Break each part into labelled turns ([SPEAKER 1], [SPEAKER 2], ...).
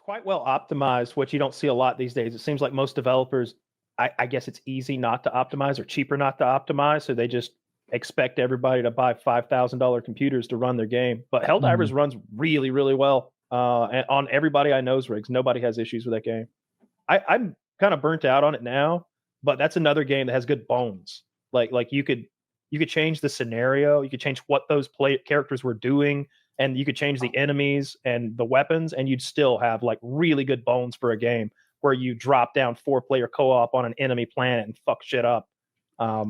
[SPEAKER 1] quite well optimized, which you don't see a lot these days. It seems like most developers, I guess it's easy not to optimize or cheaper not to optimize, so they just expect everybody to buy $5,000 computers to run their game. But Helldivers runs really, really well, and on everybody I know's rigs. Nobody has issues with that game. I'm kind of burnt out on it now, but that's another game that has good bones. Like you could change the scenario, you could change what those characters were doing, and you could change the enemies and the weapons, and you'd still have like really good bones for a game where you drop down 4-player co-op on an enemy planet and fuck shit up. I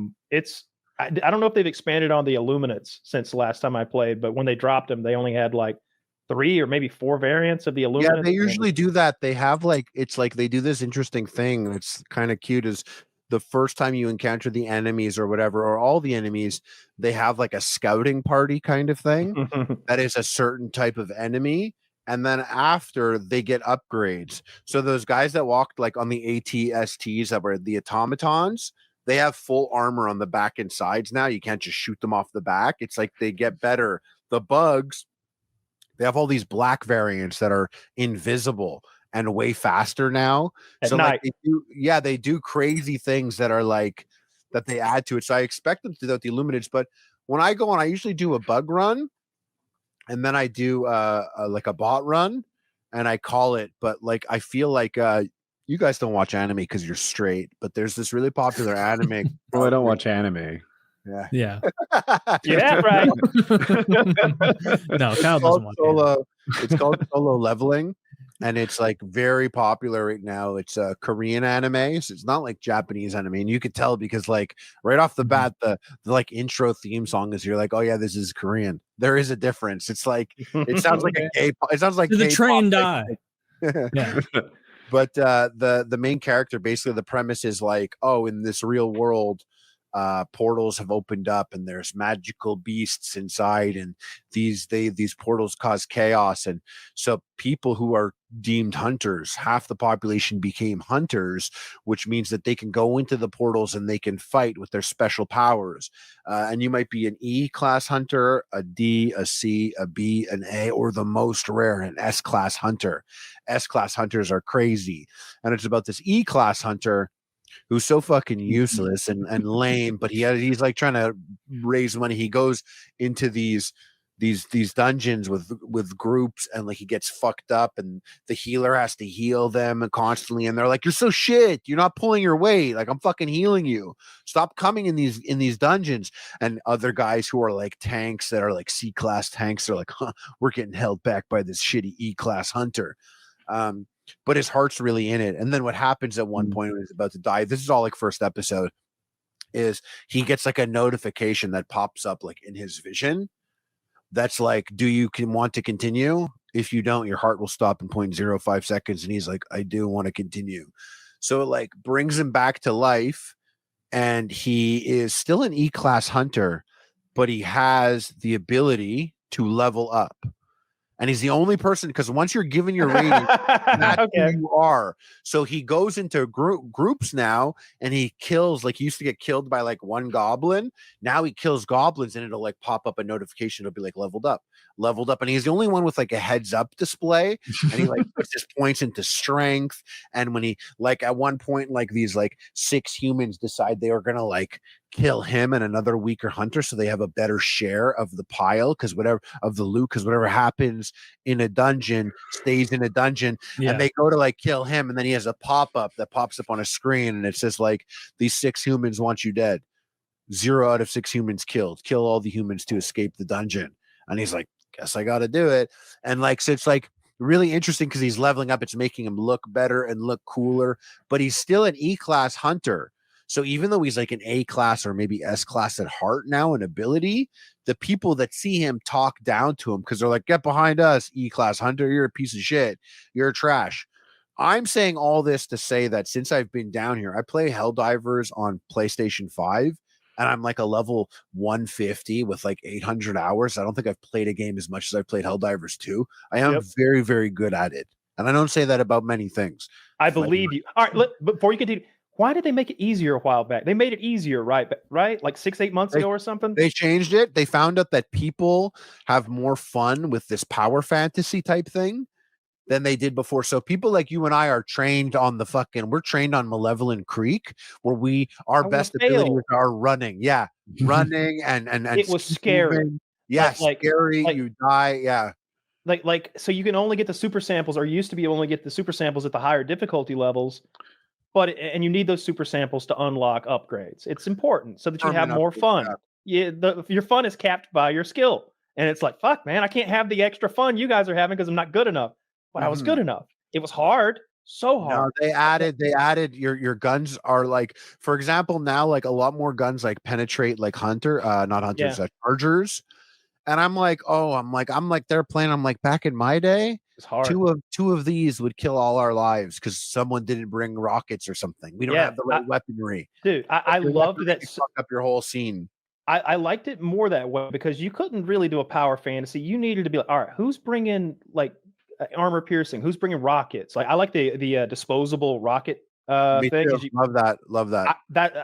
[SPEAKER 1] don't know if they've expanded on the Illuminates since the last time I played, but when they dropped them, they only had like 3 or maybe 4 variants of the Illuminates.
[SPEAKER 2] Yeah, they usually do that. They have like, it's like they do this interesting thing that's kind of cute, is the first time you encounter the enemies or whatever, or all the enemies, they have like a scouting party kind of thing that is a certain type of enemy. And then after, they get upgrades. So those guys that walked like on the ATSTs that were the automatons, they have full armor on the back and sides now. You can't just shoot them off the back. It's like they get better. The bugs, they have all these black variants that are invisible and way faster now.
[SPEAKER 1] At
[SPEAKER 2] so
[SPEAKER 1] night.
[SPEAKER 2] Like they do crazy things that are like that they add to it. So I expect them to do that with the Illuminates, but when I go on, I usually do a bug run, and then I do like a bot run, and I call it. But like I feel like you guys don't watch anime because you're straight, but there's this really popular anime.
[SPEAKER 3] Well, I don't watch anime.
[SPEAKER 2] Yeah.
[SPEAKER 4] Yeah.
[SPEAKER 1] Yeah, right.
[SPEAKER 4] No, Kyle doesn't watch
[SPEAKER 2] solo. It's called Solo Leveling, and it's like very popular right now. It's a Korean anime, so it's not like Japanese anime, and you could tell because like right off the bat, the like intro theme song is, you're like, oh yeah, this is Korean. There is a difference. It's like it sounds like a K-pop. It sounds like
[SPEAKER 4] Did the
[SPEAKER 2] K-pop,
[SPEAKER 4] train
[SPEAKER 2] like,
[SPEAKER 4] die? Yeah.
[SPEAKER 2] But the main character, basically the premise is like, oh, in this real world, portals have opened up and there's magical beasts inside, and these portals cause chaos, and so people who are deemed hunters, half the population became hunters, which means that they can go into the portals and they can fight with their special powers, and you might be an E class hunter, a D, a C, a B, an A, or the most rare, an S class hunter. S class hunters are crazy, and it's about this E class hunter who's so fucking useless and lame, but he's like trying to raise money. He goes into these dungeons with groups, and like he gets fucked up, and the healer has to heal them constantly, and they're like, you're so shit, you're not pulling your weight, like I'm fucking healing you, stop coming in these dungeons. And other guys who are like tanks, that are like C class tanks, are like, huh, we're getting held back by this shitty E class hunter. But his heart's really in it. And then what happens at one point when he's about to die, this is all like first episode, is he gets like a notification that pops up like in his vision that's like, do you want to continue? If you don't, your heart will stop in 0.05 seconds. And he's like, I do want to continue. So it like brings him back to life, and he is still an E-class hunter, but he has the ability to level up. And he's the only person, because once you're given your rating, that's who you are. So he goes into groups now, and he kills, like he used to get killed by like one goblin. Now he kills goblins, and it'll like pop up a notification. It'll be like leveled up. And he's the only one with like a heads up display. And he like puts his points into strength. And when he like at one point, like these like 6 humans decide they are gonna like kill him and another weaker hunter, so they have a better share of the pile, because whatever of the loot, because whatever happens in a dungeon stays in a dungeon. And they go to like kill him, and then he has a pop-up that pops up on a screen, and it says like, these 6 humans want you dead. 0 out of 6 humans killed. Kill all the humans to escape the dungeon. And he's like, guess I gotta do it. And like, so it's like really interesting because he's leveling up. It's making him look better and look cooler, but he's still an E-class hunter. So even though he's like an A class or maybe S class at heart now in ability, the people that see him talk down to him because they're like, get behind us, E class hunter, you're a piece of shit, you're trash. I'm saying all this to say that since I've been down here, I play Helldivers on PlayStation 5, and I'm like a level 150 with like 800 hours. I don't think I've played a game as much as I've played Helldivers 2. I am very, very good at it. And I don't say that about many things.
[SPEAKER 1] I believe you. All right, before you continue, why did they make it easier a while back? They made it easier, right? Like 6-8 months ago or something?
[SPEAKER 2] They changed it. They found out that people have more fun with this power fantasy type thing. than they did before. So people like you and I are trained on we're trained on Malevolent Creek, where our best abilities are running. Yeah. Running and
[SPEAKER 1] it was scary.
[SPEAKER 2] Moving. Yeah, scary. You die. Yeah.
[SPEAKER 1] So you can only get the super samples, or used to be only get the super samples at the higher difficulty levels. And you need those super samples to unlock upgrades. It's important so that you have more fun. Yeah, your fun is capped by your skill. And it's like, fuck, man, I can't have the extra fun you guys are having because I'm not good enough. But I was good enough. It was hard. So hard.
[SPEAKER 2] No, they added your guns are like, for example, now like a lot more guns like penetrate like chargers. And I'm like, they're playing. I'm like, back in my day,
[SPEAKER 1] it's hard.
[SPEAKER 2] Two of these would kill all our lives because someone didn't bring rockets or something. We don't have the right weaponry.
[SPEAKER 1] Dude, I loved that.
[SPEAKER 2] Fuck up your whole scene.
[SPEAKER 1] I liked it more that way because you couldn't really do a power fantasy. You needed to be like, all right, who's bringing like armor piercing? Who's bringing rockets? Like I like the disposable rocket
[SPEAKER 2] Me
[SPEAKER 1] thing.
[SPEAKER 2] too. Love that.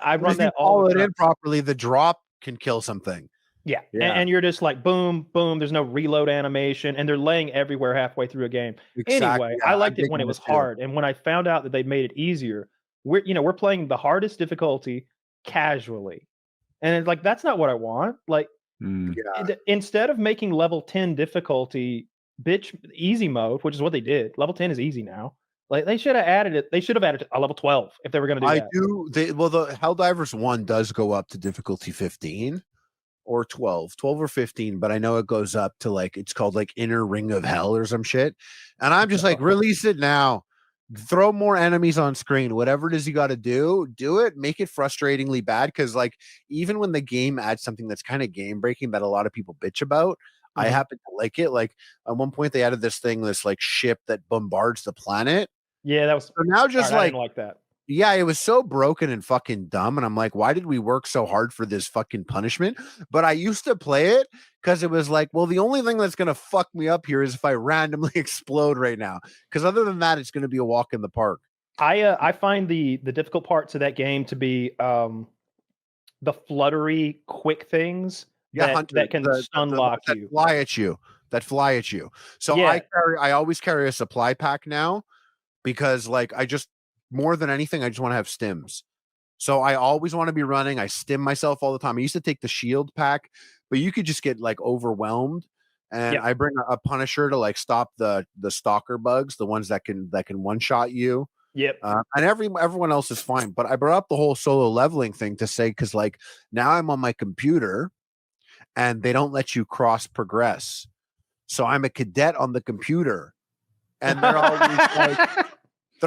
[SPEAKER 1] I run that all the time.
[SPEAKER 2] In properly, the drop can kill something.
[SPEAKER 1] Yeah. And you're just like boom, boom. There's no reload animation, and they're laying everywhere halfway through a game. Exactly. Anyway, I liked it when it was hard, and when I found out that they made it easier, we're playing the hardest difficulty casually, and it's like that's not what I want. Like instead of making level 10 difficulty easy mode, which is what they did. Level 10 is easy now. Like they should have added it. They should have added a level 12 if they were going to do that.
[SPEAKER 2] The Helldivers 1 does go up to difficulty 15. Or 12 or 15, but I know it goes up to like, it's called like Inner Ring of Hell or some shit. And I'm just like, release it now. Throw more enemies on screen. Whatever it is you got to do it. Make it frustratingly bad. Because like, even when the game adds something that's kind of game breaking that a lot of people bitch about, I happen to like it. Like at one point they added this like ship that bombards the planet.
[SPEAKER 1] Yeah, that was
[SPEAKER 2] so now just
[SPEAKER 1] I didn't like that.
[SPEAKER 2] Yeah, it was so broken and fucking dumb. And I'm like, why did we work so hard for this fucking punishment? But I used to play it because it was like, well, the only thing that's going to fuck me up here is if I randomly explode right now. Because other than that, it's going to be a walk in the park.
[SPEAKER 1] I find the difficult parts of that game to be the fluttery, quick things that can stun lock you.
[SPEAKER 2] That fly at you. So I always carry a supply pack now because like more than anything, I just want to have stims. So I always want to be running. I stim myself all the time. I used to take the shield pack, but you could just get like overwhelmed. And I bring a Punisher to like stop the stalker bugs, the ones that can one shot you.
[SPEAKER 1] Yep.
[SPEAKER 2] And everyone else is fine. But I brought up the whole solo leveling thing to say, because like now I'm on my computer and they don't let you cross progress. So I'm a cadet on the computer. And they're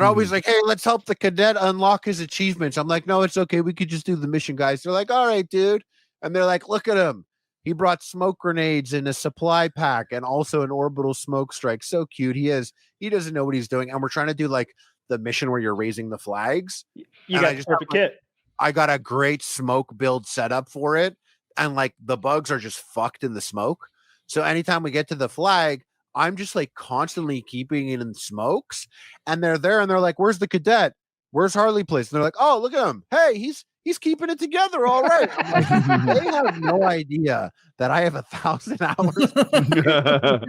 [SPEAKER 2] always like, hey, let's help the cadet unlock his achievements. I'm like, no, it's okay. We could just do the mission, guys. They're like, all right, dude. And they're like, look at him. He brought smoke grenades in a supply pack and also an orbital smoke strike. So cute. He doesn't know what he's doing. And we're trying to do like the mission where you're raising the flags.
[SPEAKER 1] You got the perfect kit.
[SPEAKER 2] I got a great smoke build set up for it. And like the bugs are just fucked in the smoke. So anytime we get to the flag, I'm just like constantly keeping it in smokes, and they're there and they're like, where's the cadet? Where's Harley place? And they're like, oh, look at him. Hey, he's keeping it together. All right. Like, they have no idea that I have 1,000 hours.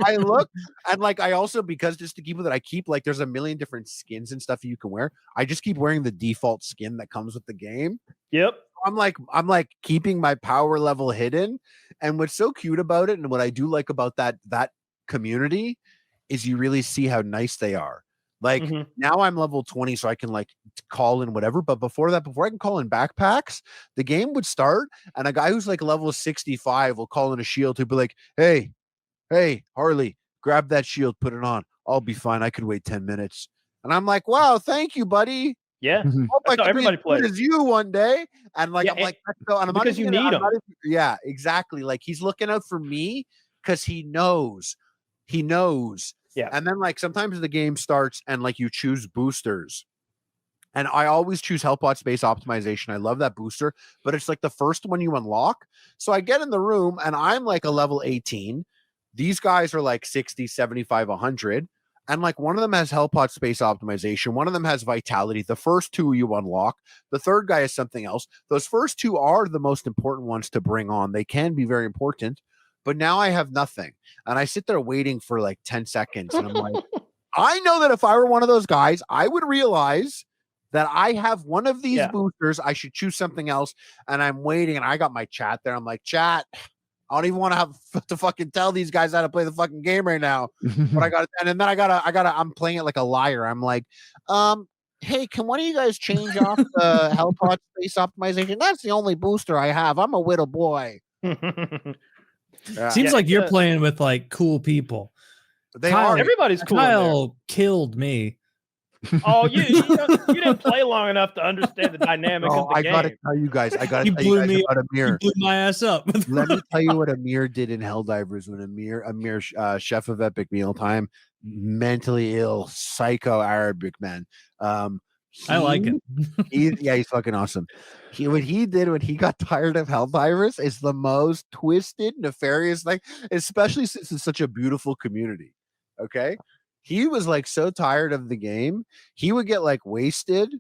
[SPEAKER 2] I look and like, I also, because just to keep with it, I keep like, there's a million different skins and stuff you can wear. I just keep wearing the default skin that comes with the game.
[SPEAKER 1] Yep.
[SPEAKER 2] I'm like keeping my power level hidden. And what's so cute about it, and what I do like about that community, is you really see how nice they are. Like now I'm level 20, so I can like call in whatever. But before I can call in backpacks, the game would start and a guy who's like level 65 will call in a shield who'd be like, hey, Harley, grab that shield, put it on. I'll be fine. I could wait 10 minutes. And I'm like, wow, thank you, buddy.
[SPEAKER 1] Yeah.
[SPEAKER 2] That's how everybody plays. As you one day. And like, I'm like, so, and I'm
[SPEAKER 1] because you need him.
[SPEAKER 2] Yeah, exactly. Like he's looking out for me because he knows. Yeah. And then like sometimes the game starts and like you choose boosters. And I always choose Hellpot Space Optimization. I love that booster, but it's like the first one you unlock. So I get in the room and I'm like a level 18. These guys are like 60, 75, 100. And like one of them has Hellpot Space Optimization. One of them has Vitality. The first two you unlock. The third guy is something else. Those first two are the most important ones to bring on. They can be very important. But now I have nothing. And I sit there waiting for like 10 seconds. And I'm like, I know that if I were one of those guys, I would realize that I have one of these boosters. I should choose something else. And I'm waiting, and I got my chat there. I'm like, chat, I don't even want to have to fucking tell these guys how to play the fucking game right now. But I got and then I'm playing it like a liar. I'm like, hey, can one of you guys change off the Hellpod space optimization? That's the only booster I have. I'm a widow boy.
[SPEAKER 3] Seems like you're playing with like cool people.
[SPEAKER 1] Everybody's cool.
[SPEAKER 3] Kyle killed me.
[SPEAKER 1] Oh, you didn't play long enough to understand the dynamic of the game.
[SPEAKER 2] I gotta tell you guys. I gotta tell you guys about Amir.
[SPEAKER 3] You blew my ass up.
[SPEAKER 2] Let me tell you what Amir did in Helldivers when Amir, chef of epic mealtime, mentally ill, psycho Arabic man.
[SPEAKER 3] I like it.
[SPEAKER 2] He's fucking awesome. What he did when he got tired of Helldivers is the most twisted, nefarious thing, especially since it's such a beautiful community. Okay. He was like so tired of the game, he would get like wasted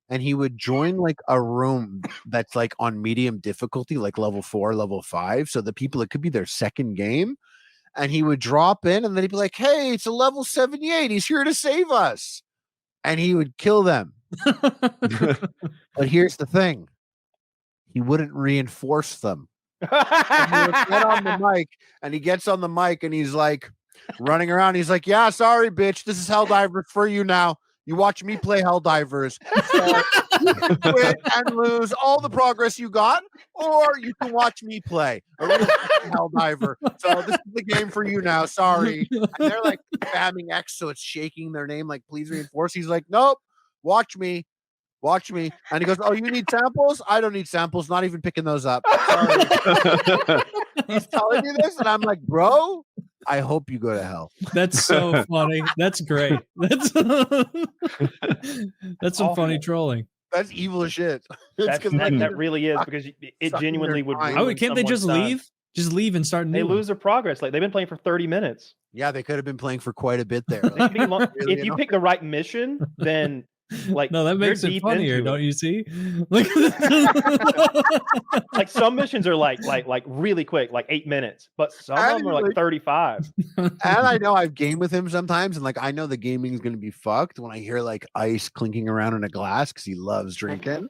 [SPEAKER 2] and he would join like a room that's like on medium difficulty, like level 4, level 5. So the people, it could be their second game. And he would drop in and then he'd be like, hey, it's a level 78. He's here to save us. And he would kill them. But here's the thing. He wouldn't reinforce them. And he would get on the mic, and he gets on the mic and he's like, running around. He's like, yeah, sorry, bitch. This is Helldivers for you now. You watch me play Helldivers. So you win and lose all the progress you got, or you can watch me play a real Helldiver. So this is the game for you now. Sorry. And they're like spamming X, so it's shaking their name like, please reinforce. He's like, nope, watch me. Watch me. And he goes, oh, you need samples? I don't need samples. Not even picking those up. Sorry. He's telling me this, and I'm like, bro, I hope you go to hell.
[SPEAKER 3] That's so funny. That's great. That's some funny trolling.
[SPEAKER 2] That's evil as shit.
[SPEAKER 1] That really is, because it genuinely would.
[SPEAKER 3] Can't they just leave? Just leave and start.
[SPEAKER 1] They lose their progress. Like, they've been playing for 30 minutes.
[SPEAKER 2] Yeah, they could have been playing for quite a bit there.
[SPEAKER 1] If you pick the right mission, then. Like,
[SPEAKER 3] no, that makes it funnier, don't you see? Like
[SPEAKER 1] some missions are like really quick, like 8 minutes, but some of them are like 35.
[SPEAKER 2] And I know I've gamed with him sometimes, and like I know the gaming is gonna be fucked when I hear like ice clinking around in a glass because he loves drinking.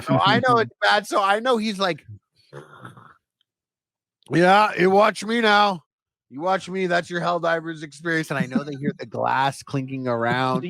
[SPEAKER 2] So I know it's bad. So I know he's like, yeah, you watch me now. You watch me. That's your Helldivers experience, and I know they hear the glass clinking around.